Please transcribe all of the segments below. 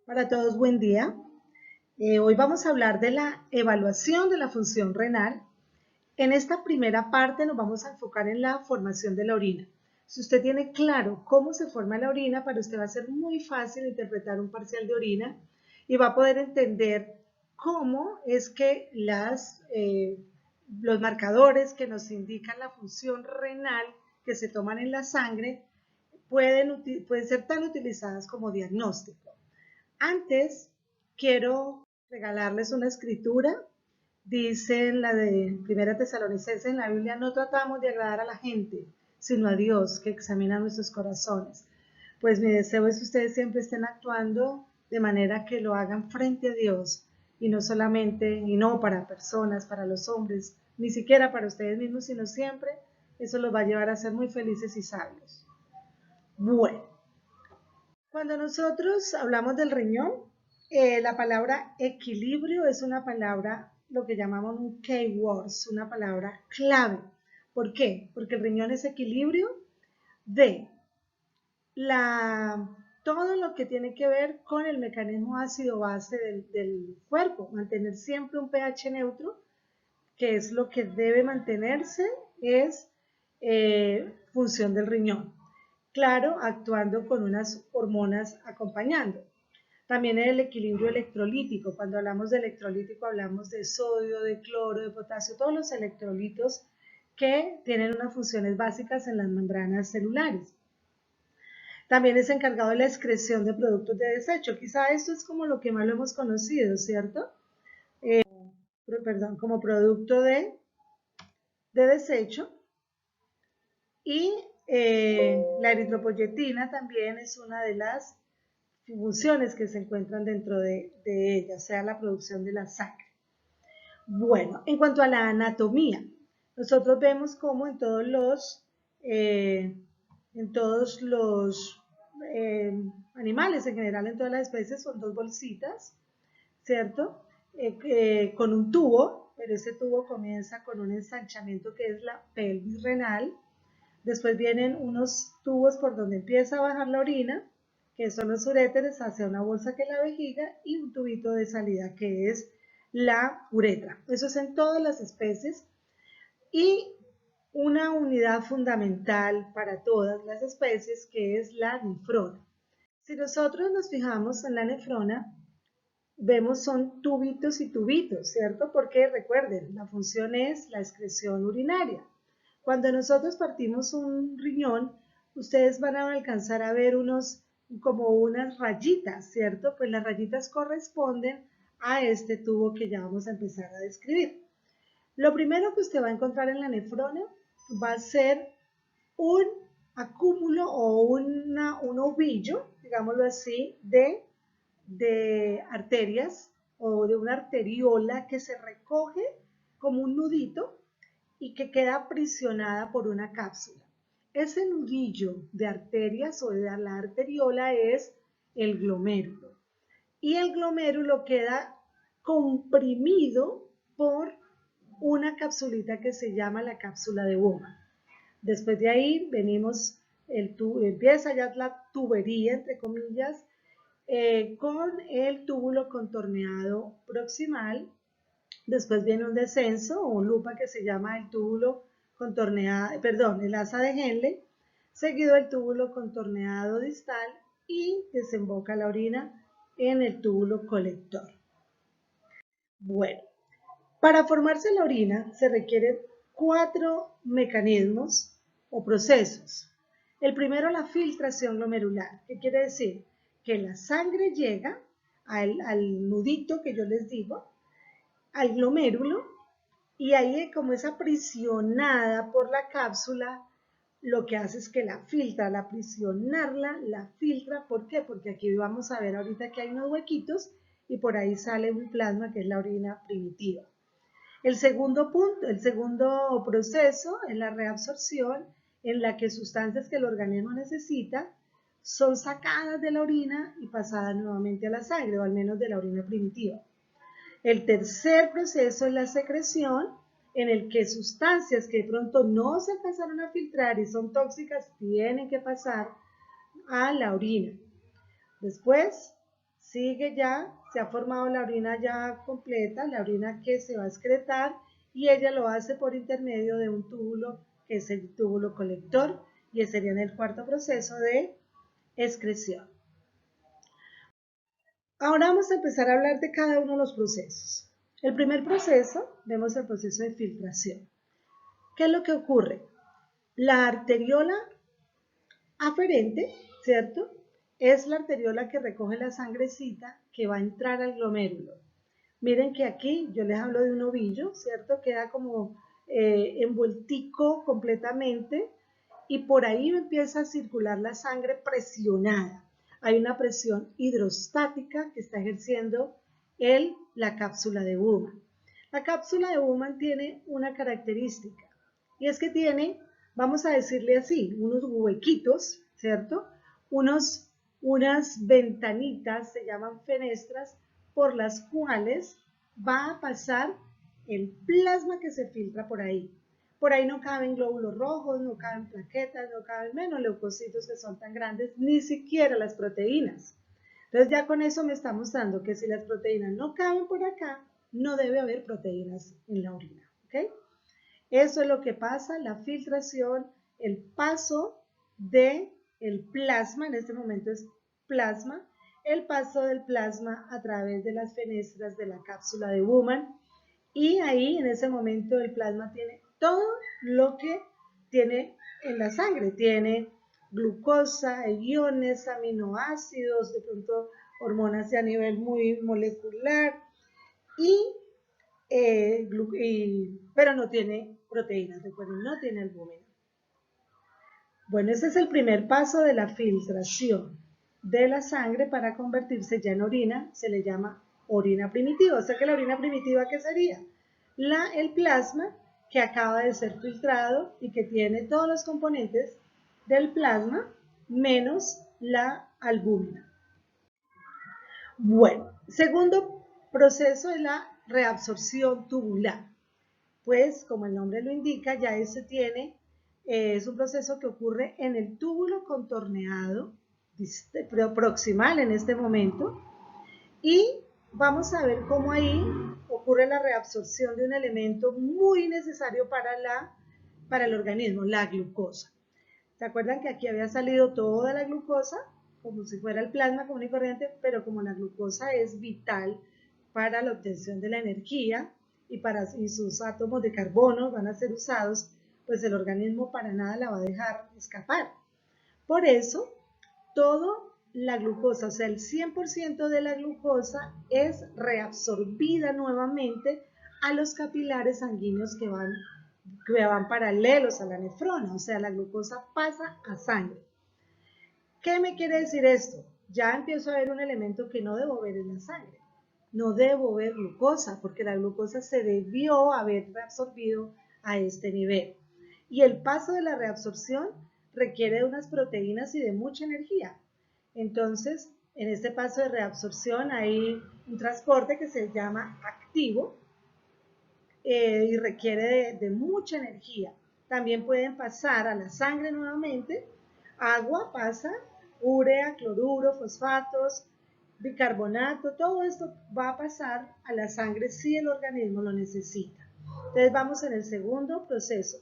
Para todos, buen día. Hoy vamos a hablar de la evaluación de la función renal. En esta primera parte nos vamos a enfocar en la formación de la orina. Si usted tiene claro cómo se forma la orina, para usted va a ser muy fácil interpretar un parcial de orina y va a poder entender cómo es que los marcadores que nos indican la función renal que se toman en la sangre pueden ser tan utilizadas como diagnóstico. Antes, quiero regalarles una escritura. Dice en la de Primera Tesalonicenses en la Biblia: no tratamos de agradar a la gente, sino a Dios, que examina nuestros corazones. Pues mi deseo es que ustedes siempre estén actuando de manera que lo hagan frente a Dios y no solamente, y no para personas, para los hombres, ni siquiera para ustedes mismos, sino siempre. Eso los va a llevar a ser muy felices y sabios. Bueno, cuando nosotros hablamos del riñón, la palabra equilibrio es una palabra, lo que llamamos un keyword, una palabra clave. ¿Por qué? Porque el riñón es equilibrio de todo lo que tiene que ver con el mecanismo ácido-base del cuerpo, mantener siempre un pH neutro, que es lo que debe mantenerse, es función del riñón. Claro, actuando con unas hormonas acompañando. También el equilibrio electrolítico. Cuando hablamos de electrolítico hablamos de sodio, de cloro, de potasio, todos los electrolitos que tienen unas funciones básicas en las membranas celulares. También es encargado de la excreción de productos de desecho. Quizá esto es como lo que más lo hemos conocido, ¿cierto? Como producto de desecho. Y la eritropoyetina también es una de las funciones que se encuentran dentro de ella, o sea, la producción de la sangre. Bueno, en cuanto a la anatomía, nosotros vemos cómo en todos los animales, en general en todas las especies, son dos bolsitas, ¿cierto? Con un tubo, pero ese tubo comienza con un ensanchamiento que es la pelvis renal. Después vienen unos tubos por donde empieza a bajar la orina, que son los uréteres, hacia una bolsa que es la vejiga, y un tubito de salida que es la uretra. Eso es en todas las especies. Y una unidad fundamental para todas las especies, que es la nefrona. Si nosotros nos fijamos en la nefrona, vemos son tubitos y tubitos, ¿cierto? Porque recuerden, la función es la excreción urinaria. Cuando nosotros partimos un riñón, ustedes van a alcanzar a ver como unas rayitas, ¿cierto? Pues las rayitas corresponden a este tubo que ya vamos a empezar a describir. Lo primero que usted va a encontrar en la nefrona va a ser un acúmulo o un ovillo, digámoslo así, de arterias o de una arteriola que se recoge como un nudito y que queda aprisionada por una cápsula. Ese nudillo de arterias o de la arteriola es el glomérulo. Y el glomérulo queda comprimido por una capsulita que se llama la cápsula de Bowman. Después de ahí empieza ya la tubería, entre comillas, con el túbulo contorneado proximal. Después viene un descenso o un lupa que se llama el túbulo contorneado, perdón, el asa de Henle, seguido del túbulo contorneado distal y desemboca la orina en el túbulo colector. Bueno, para formarse la orina se requieren 4 mecanismos o procesos. El primero, la filtración glomerular. ¿Qué quiere decir? Que la sangre llega al nudito que yo les digo, al glomérulo, y ahí, como es aprisionada por la cápsula, lo que hace es que la filtra. Al aprisionarla, la filtra. ¿Por qué? Porque aquí vamos a ver ahorita que hay unos huequitos y por ahí sale un plasma que es la orina primitiva. El segundo proceso es la reabsorción, en la que sustancias que el organismo necesita son sacadas de la orina y pasadas nuevamente a la sangre, o al menos de la orina primitiva. El tercer proceso es la secreción, en el que sustancias que de pronto no se alcanzaron a filtrar y son tóxicas tienen que pasar a la orina. Después sigue ya, se ha formado la orina ya completa, la orina que se va a excretar, y ella lo hace por intermedio de un túbulo que es el túbulo colector, y ese sería en el cuarto proceso de excreción. Ahora vamos a empezar a hablar de cada uno de los procesos. El primer proceso, vemos el proceso de filtración. ¿Qué es lo que ocurre? La arteriola aferente, ¿cierto? Es la arteriola que recoge la sangrecita que va a entrar al glomérulo. Miren que aquí yo les hablo de un ovillo, ¿cierto? Queda como envueltico completamente y por ahí empieza a circular la sangre presionada. Hay una presión hidrostática que está ejerciendo la cápsula de Bowman. La cápsula de Bowman tiene una característica y es que tiene, vamos a decirle así, unos huequitos, ¿cierto? Unas ventanitas, se llaman fenestras, por las cuales va a pasar el plasma que se filtra por ahí. Por ahí no caben glóbulos rojos, no caben plaquetas, no caben menos leucocitos que son tan grandes, ni siquiera las proteínas. Entonces ya con eso me está mostrando que si las proteínas no caben por acá, no debe haber proteínas en la orina. ¿Okay? Eso es lo que pasa, la filtración, el paso del plasma, en este momento es plasma, el paso del plasma a través de las fenestras de la cápsula de Bowman, y ahí en ese momento el plasma tiene todo lo que tiene en la sangre, tiene glucosa, iones, aminoácidos, de pronto hormonas a nivel muy molecular, pero no tiene proteínas, recuerden, no tiene albúmina. Bueno, ese es el primer paso de la filtración de la sangre para convertirse ya en orina, se le llama orina primitiva. O sea que la orina primitiva, ¿qué sería? El plasma que acaba de ser filtrado y que tiene todos los componentes del plasma menos la albúmina. Bueno, segundo proceso es la reabsorción tubular. Pues, como el nombre lo indica, ya ese es un proceso que ocurre en el túbulo contorneado proximal en este momento, y vamos a ver cómo ahí ocurre la reabsorción de un elemento muy necesario para el organismo, la glucosa. ¿Se acuerdan que aquí había salido toda la glucosa, como si fuera el plasma común y corriente, pero como la glucosa es vital para la obtención de la energía y sus átomos de carbono van a ser usados, pues el organismo para nada la va a dejar escapar. Por eso, todo la glucosa, o sea, el 100% de la glucosa es reabsorbida nuevamente a los capilares sanguíneos que van paralelos a la nefrona, o sea, la glucosa pasa a sangre. ¿Qué me quiere decir esto? Ya empiezo a ver un elemento que no debo ver en la sangre. No debo ver glucosa, porque la glucosa se debió haber reabsorbido a este nivel. Y el paso de la reabsorción requiere de unas proteínas y de mucha energía. Entonces, en este paso de reabsorción hay un transporte que se llama activo y requiere de mucha energía. También pueden pasar a la sangre nuevamente. Agua pasa, urea, cloruro, fosfatos, bicarbonato, todo esto va a pasar a la sangre si el organismo lo necesita. Entonces vamos en el segundo proceso.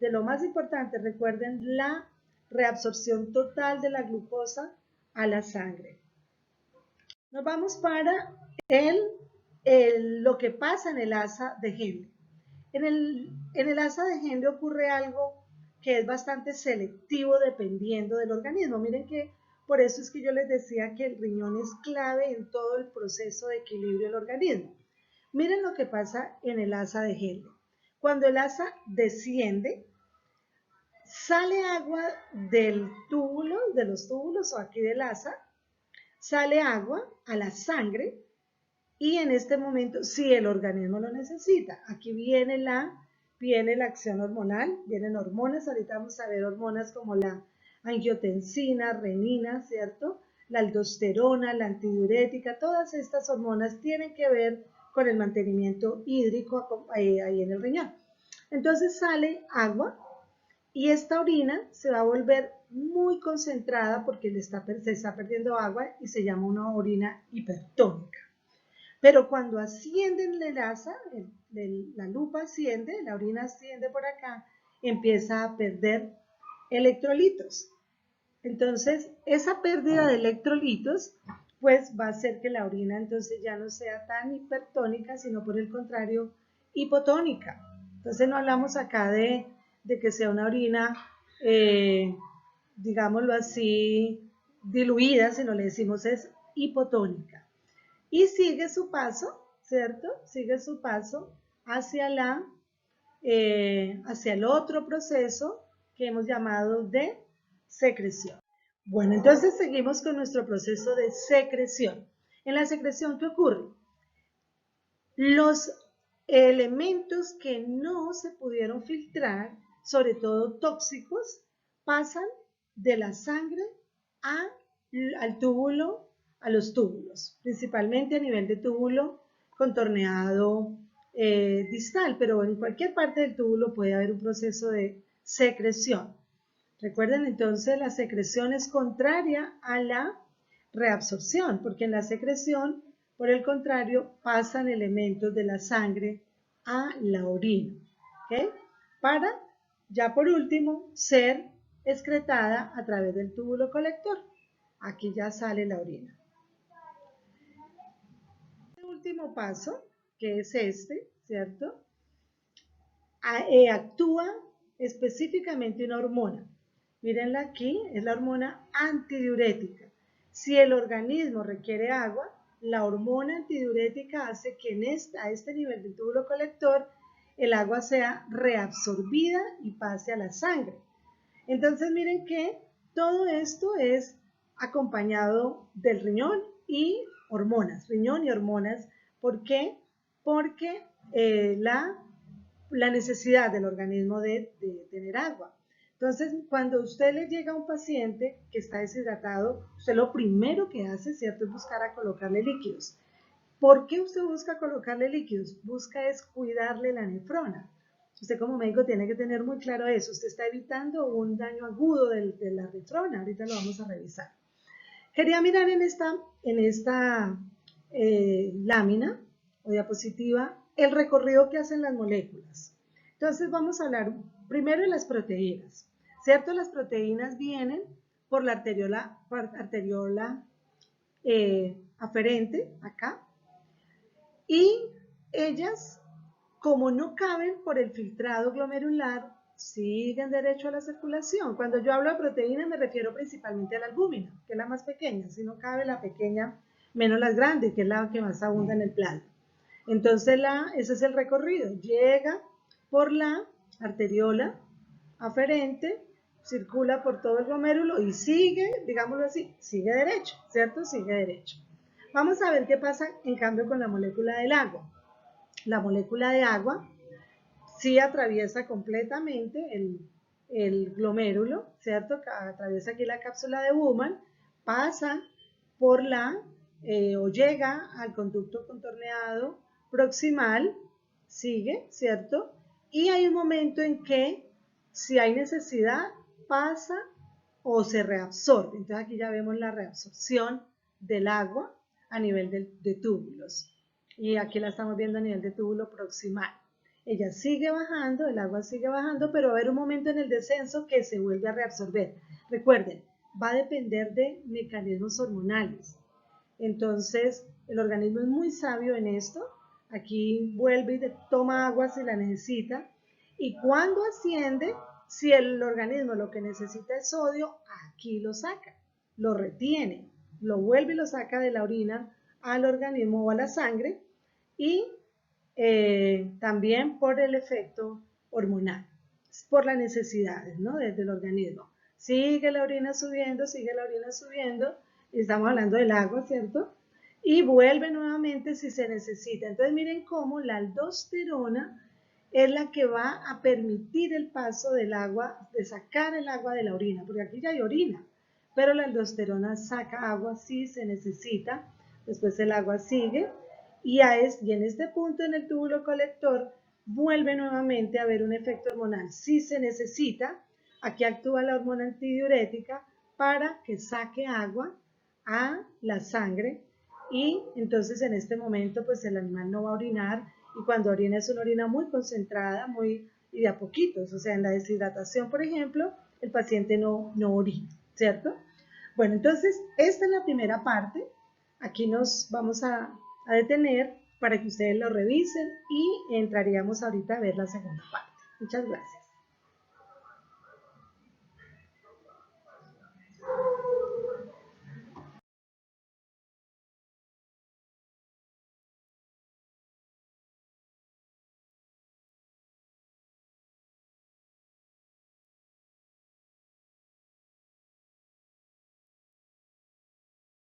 De lo más importante, recuerden la reabsorción total de la glucosa a la sangre. Nos vamos para lo que pasa en el asa de Henle. En el asa de Henle ocurre algo que es bastante selectivo dependiendo del organismo. Miren que por eso es que yo les decía que el riñón es clave en todo el proceso de equilibrio del organismo. Miren lo que pasa en el asa de Henle. Cuando el asa desciende, sale agua del túbulo, de los túbulos o aquí del asa, sale agua a la sangre y en este momento, si el organismo lo necesita, aquí viene la acción hormonal, vienen hormonas, ahorita vamos a ver hormonas como la angiotensina, renina, ¿cierto? La aldosterona, la antidiurética, todas estas hormonas tienen que ver con el mantenimiento hídrico ahí en el riñón. Entonces sale agua y esta orina se va a volver muy concentrada porque se está perdiendo agua y se llama una orina hipertónica. Pero cuando asciende la lupa asciende, la orina asciende por acá, empieza a perder electrolitos. Entonces, esa pérdida de electrolitos, pues va a hacer que la orina entonces ya no sea tan hipertónica, sino por el contrario, hipotónica. Entonces, no hablamos acá de que sea una orina, digámoslo así, diluida, sino le decimos es hipotónica. Y sigue su paso, ¿cierto? Sigue su paso hacia hacia el otro proceso que hemos llamado de secreción. Bueno, entonces seguimos con nuestro proceso de secreción. En la secreción, ¿qué ocurre? Los elementos que no se pudieron filtrar, sobre todo tóxicos, pasan de la sangre al túbulo, a los túbulos, principalmente a nivel de túbulo contorneado distal, pero en cualquier parte del túbulo puede haber un proceso de secreción. Recuerden entonces, la secreción es contraria a la reabsorción, porque en la secreción, por el contrario, pasan elementos de la sangre a la orina, ¿ok? Para, ya por último, ser excretada a través del túbulo colector. Aquí ya sale la orina. El último paso, que es este, ¿cierto? Actúa específicamente una hormona. Mírenla aquí, es la hormona antidiurética. Si el organismo requiere agua, la hormona antidiurética hace que a este nivel del túbulo colector el agua sea reabsorbida y pase a la sangre. Entonces miren que todo esto es acompañado del riñón y hormonas. Riñón y hormonas. ¿Por qué? Porque la necesidad del organismo de tener agua. Entonces, cuando usted le llega a un paciente que está deshidratado, usted lo primero que hace, ¿cierto?, es buscar a colocarle líquidos. ¿Por qué usted busca colocarle líquidos? Busca es cuidarle la nefrona. Usted como médico tiene que tener muy claro eso. Usted está evitando un daño agudo de la nefrona. Ahorita lo vamos a revisar. Quería mirar en esta lámina o diapositiva el recorrido que hacen las moléculas. Entonces vamos a hablar primero de las proteínas, ¿cierto? Las proteínas vienen por la arteriola aferente, acá, y ellas, como no caben por el filtrado glomerular, siguen derecho a la circulación. Cuando yo hablo de proteína me refiero principalmente a la albúmina, que es la más pequeña. Si no cabe la pequeña, menos las grandes, que es la que más abunda en el plasma. Entonces ese es el recorrido. Llega por la arteriola aferente, circula por todo el glomérulo y sigue, digámoslo así, sigue derecho, ¿cierto? Sigue derecho. Vamos a ver qué pasa en cambio con la molécula del agua. La molécula de agua sí atraviesa completamente el glomérulo, ¿cierto? Atraviesa aquí la cápsula de Bowman, pasa por o llega al conducto contorneado proximal, sigue, ¿cierto? Y hay un momento en que, si hay necesidad, pasa o se reabsorbe. Entonces aquí ya vemos la reabsorción del agua a nivel de túbulos. Y aquí la estamos viendo a nivel de túbulo proximal. Ella sigue bajando, el agua sigue bajando, pero va a haber un momento en el descenso que se vuelve a reabsorber. Recuerden, va a depender de mecanismos hormonales. Entonces, el organismo es muy sabio en esto. Aquí vuelve y toma agua si la necesita. Y cuando asciende, si el organismo lo que necesita es sodio, aquí lo saca, lo retiene, lo vuelve y lo saca de la orina al organismo o a la sangre, y también por el efecto hormonal, por las necesidades, ¿no?, desde el organismo. Sigue la orina subiendo, y estamos hablando del agua, ¿cierto? Y vuelve nuevamente si se necesita. Entonces miren cómo la aldosterona es la que va a permitir el paso del agua, de sacar el agua de la orina, porque aquí ya hay orina, pero la aldosterona saca agua si se necesita. Después el agua sigue y en este punto en el túbulo colector vuelve nuevamente a haber un efecto hormonal si se necesita, Aquí actúa la hormona antidiurética para que saque agua a la sangre y entonces en este momento pues el animal no va a orinar y cuando orina es una orina muy concentrada, muy y de a poquitos, o sea, en la deshidratación, por ejemplo, el paciente no orina, ¿cierto? Bueno, entonces esta es la primera parte, aquí nos vamos a detener para que ustedes lo revisen y entraríamos ahorita a ver la segunda parte. Muchas gracias.